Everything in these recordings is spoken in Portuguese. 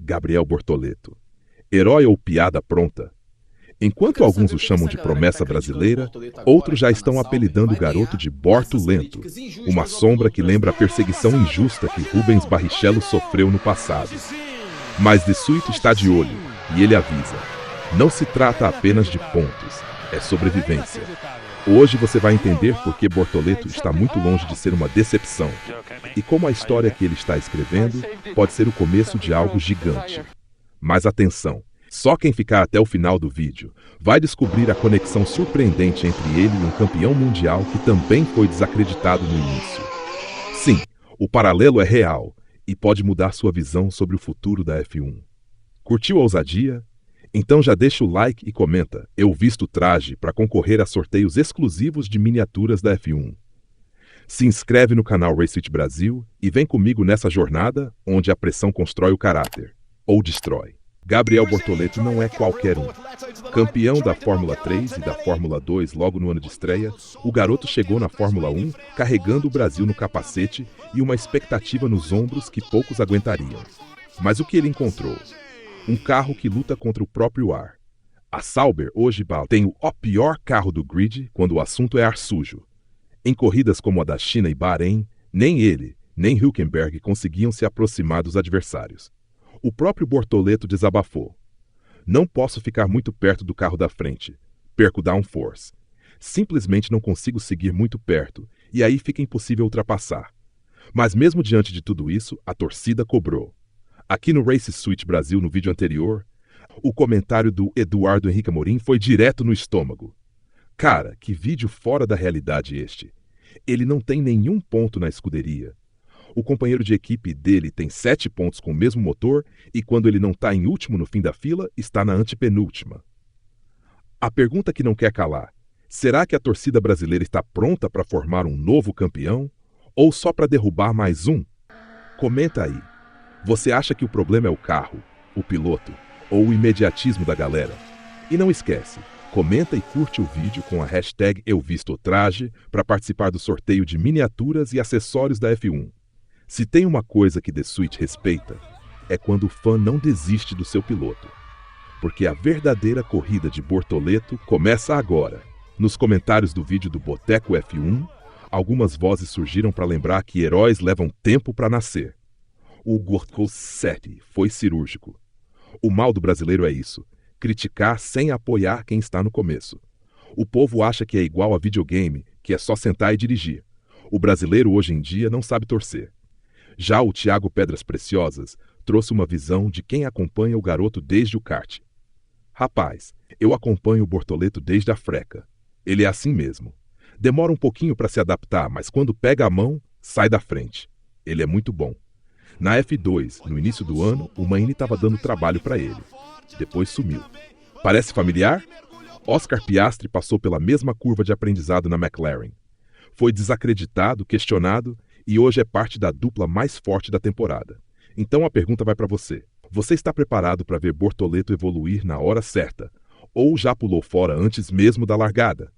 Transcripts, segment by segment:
Gabriel Bortoleto. Herói ou piada pronta? Enquanto alguns o chamam de promessa brasileira, outros já estão apelidando o garoto de Bortolento, uma sombra que lembra a perseguição injusta que Rubens Barrichello sofreu no passado. Mas The Suite está de olho, e ele avisa: não se trata apenas de pontos, é sobrevivência. Hoje você vai entender por que Bortoleto está muito longe de ser uma decepção, e como a história que ele está escrevendo pode ser o começo de algo gigante. Mas atenção! Só quem ficar até o final do vídeo vai descobrir a conexão surpreendente entre ele e um campeão mundial que também foi desacreditado no início. Sim, o paralelo é real e pode mudar sua visão sobre o futuro da F1. Curtiu a ousadia? Então já deixa o like e comenta "Eu visto traje" para concorrer a sorteios exclusivos de miniaturas da F1. Se inscreve no canal Raceit Brasil e vem comigo nessa jornada onde a pressão constrói o caráter, ou destrói. Gabriel Bortoleto não é qualquer um. Campeão da Fórmula 3 e da Fórmula 2 logo no ano de estreia, o garoto chegou na Fórmula 1 carregando o Brasil no capacete e uma expectativa nos ombros que poucos aguentariam. Mas o que ele encontrou? Um carro que luta contra o próprio ar. A Sauber hoje tem o pior carro do grid quando o assunto é ar sujo. Em corridas como a da China e Bahrein, nem ele, nem Hülkenberg conseguiam se aproximar dos adversários. O próprio Bortoleto desabafou: não posso ficar muito perto do carro da frente, perco downforce. Simplesmente não consigo seguir muito perto, e aí fica impossível ultrapassar. Mas mesmo diante de tudo isso, a torcida cobrou. Aqui no Raceit Brasil, no vídeo anterior, o comentário do Eduardo Henrique Amorim foi direto no estômago. Cara, que vídeo fora da realidade este. Ele não tem nenhum ponto na escuderia. O companheiro de equipe dele tem 7 pontos com o mesmo motor e quando ele não está em último no fim da fila, está na antepenúltima. A pergunta que não quer calar: será que a torcida brasileira está pronta para formar um novo campeão? Ou só para derrubar mais um? Comenta aí. Você acha que o problema é o carro, o piloto ou o imediatismo da galera? E não esquece, comenta e curte o vídeo com a hashtag #EuVistoTraje para participar do sorteio de miniaturas e acessórios da F1. Se tem uma coisa que The Suite respeita, é quando o fã não desiste do seu piloto. Porque a verdadeira corrida de Bortoleto começa agora. Nos comentários do vídeo do Boteco F1, algumas vozes surgiram para lembrar que heróis levam tempo para nascer. O Gorko 7 foi cirúrgico. O mal do brasileiro é isso: criticar sem apoiar quem está no começo. O povo acha que é igual a videogame, que é só sentar e dirigir. O brasileiro hoje em dia não sabe torcer. Já o Thiago Pedras Preciosas trouxe uma visão de quem acompanha o garoto desde o kart. Rapaz, eu acompanho o Bortoleto desde a freca. Ele é assim mesmo. Demora um pouquinho para se adaptar, mas quando pega a mão, sai da frente. Ele é muito bom. Na F2, no início do ano, o Maini estava dando trabalho para ele. Depois sumiu. Parece familiar? Oscar Piastri passou pela mesma curva de aprendizado na McLaren. Foi desacreditado, questionado e hoje é parte da dupla mais forte da temporada. Então a pergunta vai para você. Você está preparado para ver Bortoleto evoluir na hora certa? Ou já pulou fora antes mesmo da largada?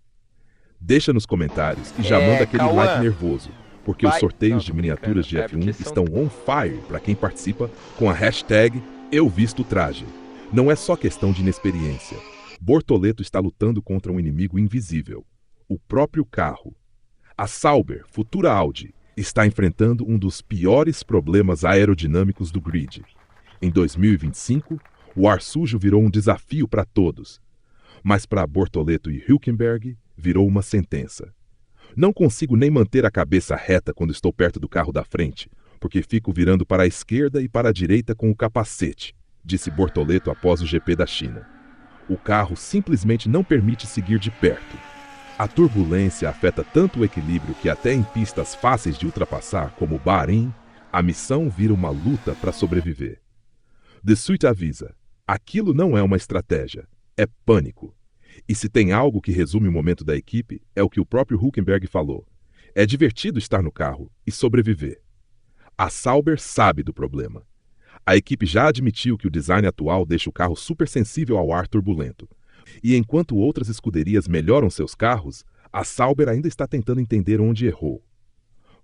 Deixa nos comentários e já manda aquele like nervoso, porque os sorteios de miniaturas de F1 estão on fire para quem participa com a hashtag #EuVistoTraje. Não é só questão de inexperiência. Bortoleto está lutando contra um inimigo invisível: o próprio carro. A Sauber, futura Audi, está enfrentando um dos piores problemas aerodinâmicos do grid. Em 2025, o ar sujo virou um desafio para todos. Mas para Bortoleto e Hülkenberg, virou uma sentença. Não consigo nem manter a cabeça reta quando estou perto do carro da frente, porque fico virando para a esquerda e para a direita com o capacete, disse Bortoleto após o GP da China. O carro simplesmente não permite seguir de perto. A turbulência afeta tanto o equilíbrio que até em pistas fáceis de ultrapassar, como Bahrein, a missão vira uma luta para sobreviver. The Suite avisa: aquilo não é uma estratégia, é pânico. E se tem algo que resume o momento da equipe, é o que o próprio Hülkenberg falou: é divertido estar no carro e sobreviver. A Sauber sabe do problema. A equipe já admitiu que o design atual deixa o carro super sensível ao ar turbulento. E enquanto outras escuderias melhoram seus carros, a Sauber ainda está tentando entender onde errou.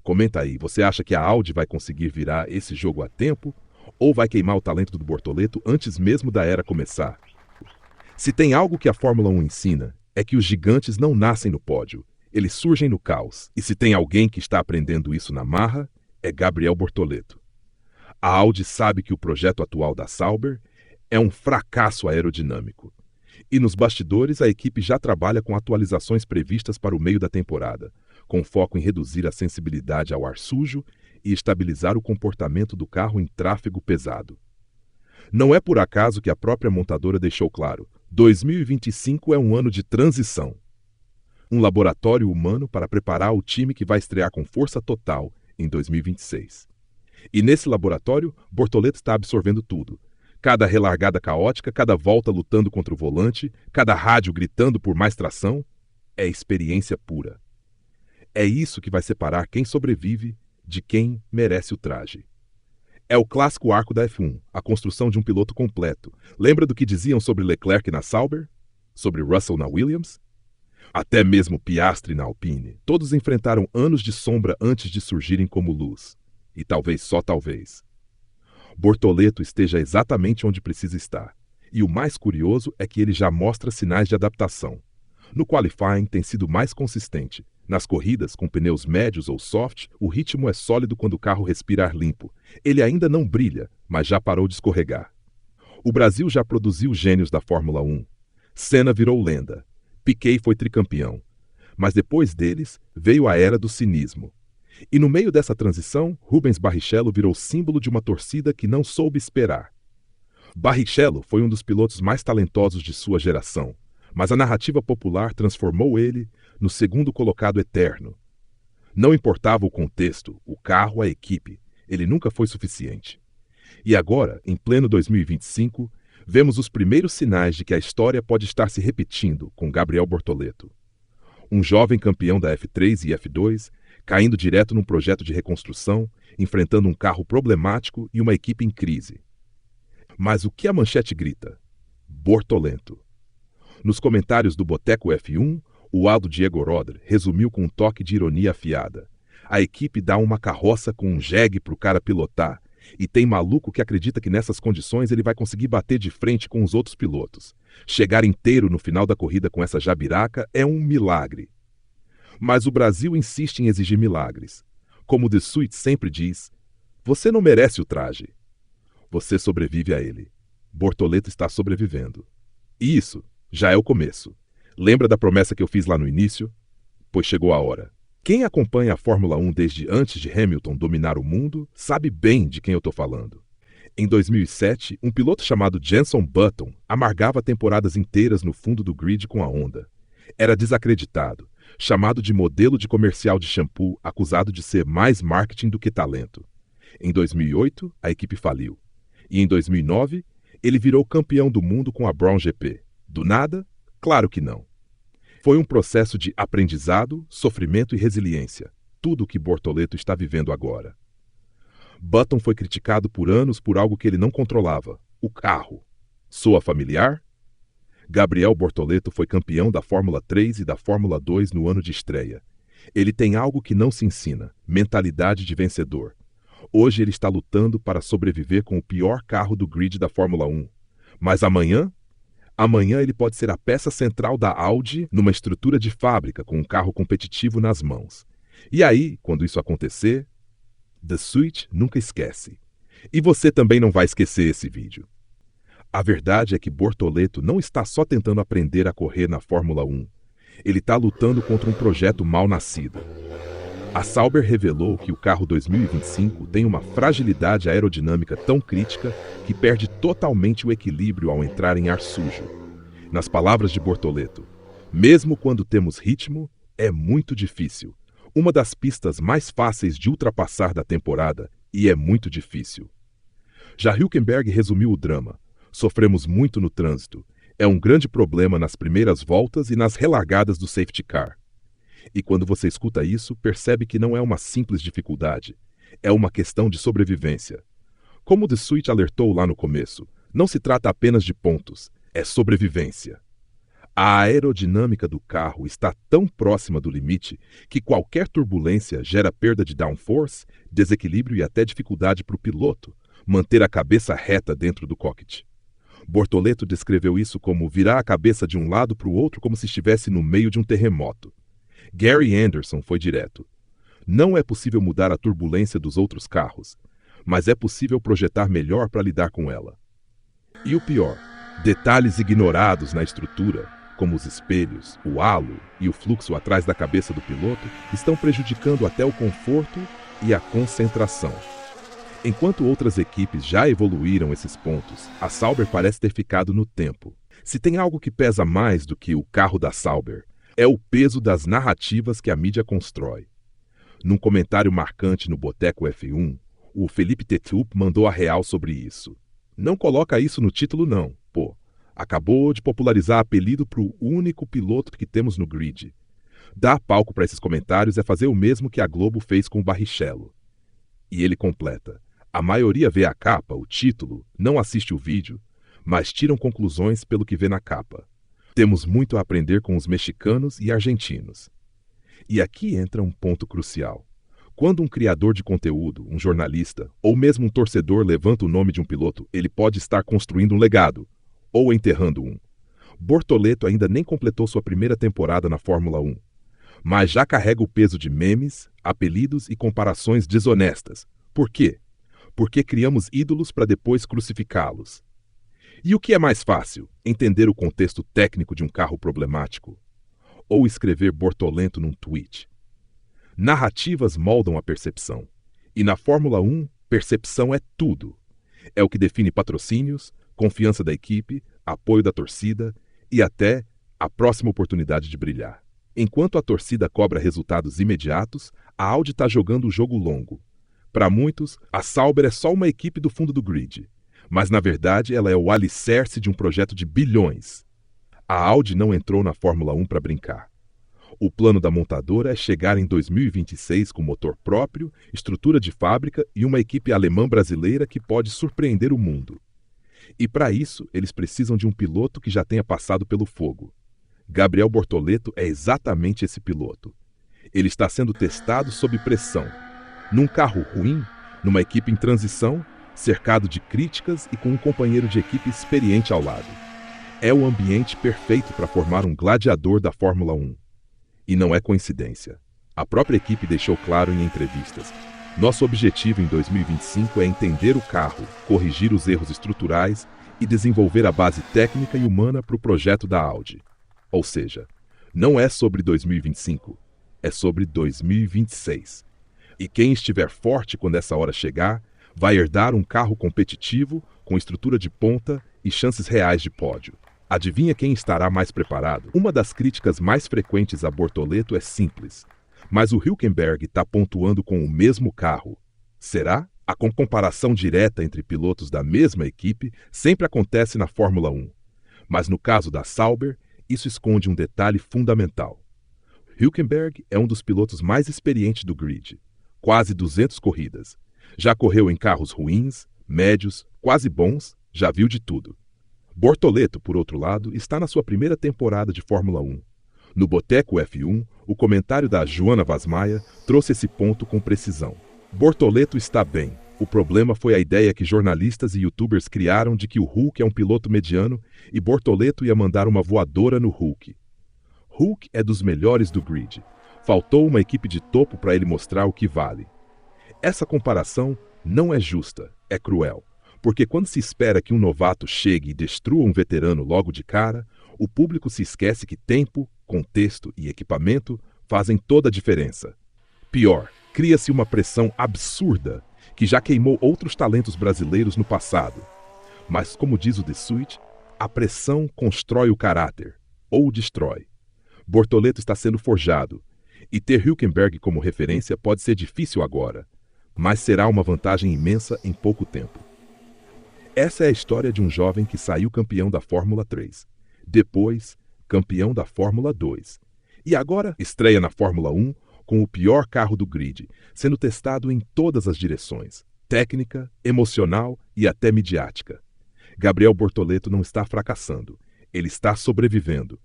Comenta aí, você acha que a Audi vai conseguir virar esse jogo a tempo? ou vai queimar o talento do Bortoleto antes mesmo da era começar. Se tem algo que a Fórmula 1 ensina, é que os gigantes não nascem no pódio, eles surgem no caos. E se tem alguém que está aprendendo isso na marra, é Gabriel Bortoleto. A Audi sabe que o projeto atual da Sauber é um fracasso aerodinâmico. E nos bastidores a equipe já trabalha com atualizações previstas para o meio da temporada, com foco em reduzir a sensibilidade ao ar sujo e estabilizar o comportamento do carro em tráfego pesado. Não é por acaso que a própria montadora deixou claro: 2025 é um ano de transição. Um laboratório humano para preparar o time que vai estrear com força total em 2026. E nesse laboratório, Bortoleto está absorvendo tudo. Cada relargada caótica, cada volta lutando contra o volante, cada rádio gritando por mais tração, é experiência pura. É isso que vai separar quem sobrevive de quem merece o traje. É o clássico arco da F1, a construção de um piloto completo. Lembra do que diziam sobre Leclerc na Sauber? Sobre Russell na Williams? Até mesmo Piastri na Alpine. Todos enfrentaram anos de sombra antes de surgirem como luz. E talvez só talvez Bortoleto esteja exatamente onde precisa estar. E o mais curioso é que ele já mostra sinais de adaptação. No qualifying tem sido mais consistente. Nas corridas, com pneus médios ou soft, o ritmo é sólido quando o carro respira ar limpo. Ele ainda não brilha, mas já parou de escorregar. O Brasil já produziu gênios da Fórmula 1. Senna virou lenda. Piquet foi tricampeão. Mas depois deles, veio a era do cinismo. E no meio dessa transição, Rubens Barrichello virou símbolo de uma torcida que não soube esperar. Barrichello foi um dos pilotos mais talentosos de sua geração, mas a narrativa popular transformou ele no segundo colocado eterno. Não importava o contexto, o carro, a equipe, ele nunca foi suficiente. E agora, em pleno 2025, vemos os primeiros sinais de que a história pode estar se repetindo com Gabriel Bortoleto. Um jovem campeão da F3 e F2, caindo direto num projeto de reconstrução, enfrentando um carro problemático e uma equipe em crise. Mas o que a manchete grita? Bortoleto. Nos comentários do Boteco F1, o Aldo Diego Roder resumiu com um toque de ironia afiada. A equipe dá uma carroça com um jegue pro cara pilotar, e tem maluco que acredita que nessas condições ele vai conseguir bater de frente com os outros pilotos. Chegar inteiro no final da corrida com essa jabiraca é um milagre. Mas o Brasil insiste em exigir milagres. Como The Suite sempre diz, você não merece o traje. Você sobrevive a ele. Bortoleto está sobrevivendo. E isso já é o começo. Lembra da promessa que eu fiz lá no início? Pois chegou a hora. Quem acompanha a Fórmula 1 desde antes de Hamilton dominar o mundo sabe bem de quem eu estou falando. Em 2007, um piloto chamado Jenson Button amargava temporadas inteiras no fundo do grid com a Honda. Era desacreditado, chamado de modelo de comercial de shampoo, acusado de ser mais marketing do que talento. Em 2008, a equipe faliu. E em 2009, ele virou campeão do mundo com a Brown GP. Do nada? Claro que não. Foi um processo de aprendizado, sofrimento e resiliência. Tudo o que Bortoleto está vivendo agora. Button foi criticado por anos por algo que ele não controlava: o carro. Soa familiar? Gabriel Bortoleto foi campeão da Fórmula 3 e da Fórmula 2 no ano de estreia. Ele tem algo que não se ensina: mentalidade de vencedor. Hoje ele está lutando para sobreviver com o pior carro do grid da Fórmula 1. Mas amanhã? Amanhã ele pode ser a peça central da Audi numa estrutura de fábrica com um carro competitivo nas mãos. E aí, quando isso acontecer, The Suite nunca esquece. E você também não vai esquecer esse vídeo. A verdade é que Bortoleto não está só tentando aprender a correr na Fórmula 1. Ele está lutando contra um projeto mal nascido. A Sauber revelou que o carro 2025 tem uma fragilidade aerodinâmica tão crítica que perde totalmente o equilíbrio ao entrar em ar sujo. Nas palavras de Bortoleto, mesmo quando temos ritmo, é muito difícil. Uma das pistas mais fáceis de ultrapassar da temporada, e é muito difícil. Já Hülkenberg resumiu o drama. Sofremos muito no trânsito. É um grande problema nas primeiras voltas e nas relargadas do safety car. E quando você escuta isso, percebe que não é uma simples dificuldade. É uma questão de sobrevivência. Como The Suite alertou lá no começo, não se trata apenas de pontos, é sobrevivência. A aerodinâmica do carro está tão próxima do limite que qualquer turbulência gera perda de downforce, desequilíbrio e até dificuldade para o piloto, manter a cabeça reta dentro do cockpit. Bortoleto descreveu isso como virar a cabeça de um lado para o outro como se estivesse no meio de um terremoto. Gary Anderson foi direto. Não é possível mudar a turbulência dos outros carros, mas é possível projetar melhor para lidar com ela. E o pior, detalhes ignorados na estrutura, como os espelhos, o halo e o fluxo atrás da cabeça do piloto, estão prejudicando até o conforto e a concentração. Enquanto outras equipes já evoluíram esses pontos, a Sauber parece ter ficado no tempo. Se tem algo que pesa mais do que o carro da Sauber, é o peso das narrativas que a mídia constrói. Num comentário marcante no Boteco F1, o Felipe Tetup mandou a real sobre isso. Não coloca isso no título não, pô. Acabou de popularizar apelido para o único piloto que temos no grid. Dar palco para esses comentários é fazer o mesmo que a Globo fez com o Barrichello. E ele completa. A maioria vê a capa, o título, não assiste o vídeo, mas tiram conclusões pelo que vê na capa. Temos muito a aprender com os mexicanos e argentinos. E aqui entra um ponto crucial. Quando um criador de conteúdo, um jornalista, ou mesmo um torcedor levanta o nome de um piloto, ele pode estar construindo um legado, ou enterrando um. Bortoleto ainda nem completou sua primeira temporada na Fórmula 1, mas já carrega o peso de memes, apelidos e comparações desonestas. Por quê? Porque criamos ídolos para depois crucificá-los. E o que é mais fácil? Entender o contexto técnico de um carro problemático? Ou escrever Bortoleto num tweet? Narrativas moldam a percepção. E na Fórmula 1, percepção é tudo. É o que define patrocínios, confiança da equipe, apoio da torcida e até a próxima oportunidade de brilhar. Enquanto a torcida cobra resultados imediatos, a Audi está jogando o jogo longo. Para muitos, a Sauber é só uma equipe do fundo do grid, mas na verdade ela é o alicerce de um projeto de bilhões. A Audi não entrou na Fórmula 1 para brincar. O plano da montadora é chegar em 2026 com motor próprio, estrutura de fábrica e uma equipe alemã-brasileira que pode surpreender o mundo. E para isso, eles precisam de um piloto que já tenha passado pelo fogo. Gabriel Bortoleto é exatamente esse piloto. Ele está sendo testado sob pressão. Num carro ruim, numa equipe em transição, cercado de críticas e com um companheiro de equipe experiente ao lado. É o ambiente perfeito para formar um gladiador da Fórmula 1. E não é coincidência. A própria equipe deixou claro em entrevistas. Nosso objetivo em 2025 é entender o carro, corrigir os erros estruturais e desenvolver a base técnica e humana para o projeto da Audi. Ou seja, não é sobre 2025, é sobre 2026. E quem estiver forte quando essa hora chegar, vai herdar um carro competitivo, com estrutura de ponta e chances reais de pódio. Adivinha quem estará mais preparado? Uma das críticas mais frequentes a Bortoleto é simples. Mas o Hülkenberg está pontuando com o mesmo carro. Será? A comparação direta entre pilotos da mesma equipe sempre acontece na Fórmula 1. Mas no caso da Sauber, isso esconde um detalhe fundamental. Hülkenberg é um dos pilotos mais experientes do grid. Quase 200 corridas. Já correu em carros ruins, médios, quase bons, já viu de tudo. Bortoleto, por outro lado, está na sua primeira temporada de Fórmula 1. No Boteco F1, o comentário da Joana Vasmaia trouxe esse ponto com precisão. Bortoleto está bem. O problema foi a ideia que jornalistas e youtubers criaram de que o Hulk é um piloto mediano e Bortoleto ia mandar uma voadora no Hulk. Hulk é dos melhores do grid. Faltou uma equipe de topo para ele mostrar o que vale. Essa comparação não é justa, é cruel. Porque quando se espera que um novato chegue e destrua um veterano logo de cara, o público se esquece que tempo, contexto e equipamento fazem toda a diferença. Pior, cria-se uma pressão absurda que já queimou outros talentos brasileiros no passado. Mas, como diz o The Suite, a pressão constrói o caráter, ou o destrói. Bortoleto está sendo forjado, e ter Hülkenberg como referência pode ser difícil agora, mas será uma vantagem imensa em pouco tempo. Essa é a história de um jovem que saiu campeão da Fórmula 3, depois campeão da Fórmula 2, e agora estreia na Fórmula 1 com o pior carro do grid, sendo testado em todas as direções, técnica, emocional e até midiática. Gabriel Bortoleto não está fracassando, ele está sobrevivendo.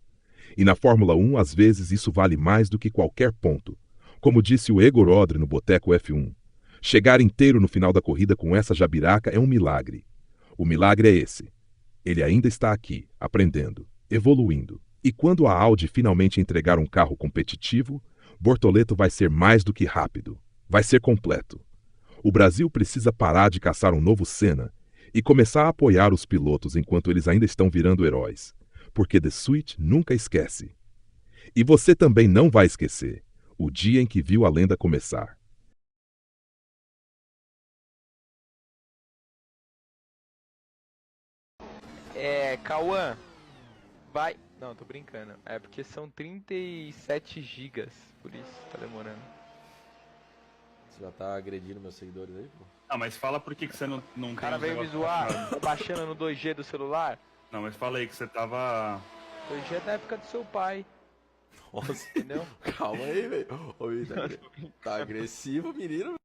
E na Fórmula 1, às vezes, isso vale mais do que qualquer ponto. Como disse o Egor Odre no Boteco F1, Chegar inteiro no final da corrida com essa jabiraca é um milagre. O milagre é esse. Ele ainda está aqui, aprendendo, evoluindo. E quando a Audi finalmente entregar um carro competitivo, Bortoleto vai ser mais do que rápido. Vai ser completo. O Brasil precisa parar de caçar um novo Senna e começar a apoiar os pilotos enquanto eles ainda estão virando heróis. Porque The Switch nunca esquece. E você também não vai esquecer o dia em que viu a lenda começar. Cauã, vai... Não, tô brincando. É porque são 37 gigas, por isso tá demorando. Você já tá agredindo meus seguidores aí, pô? Ah, mas fala por que você não tem... O cara veio me zoar, tô baixando no 2G do celular. Não, mas fala aí que você tava... 2G é da época do seu pai, Nossa, entendeu? calma aí, velho. Ô, tá agressivo, menino.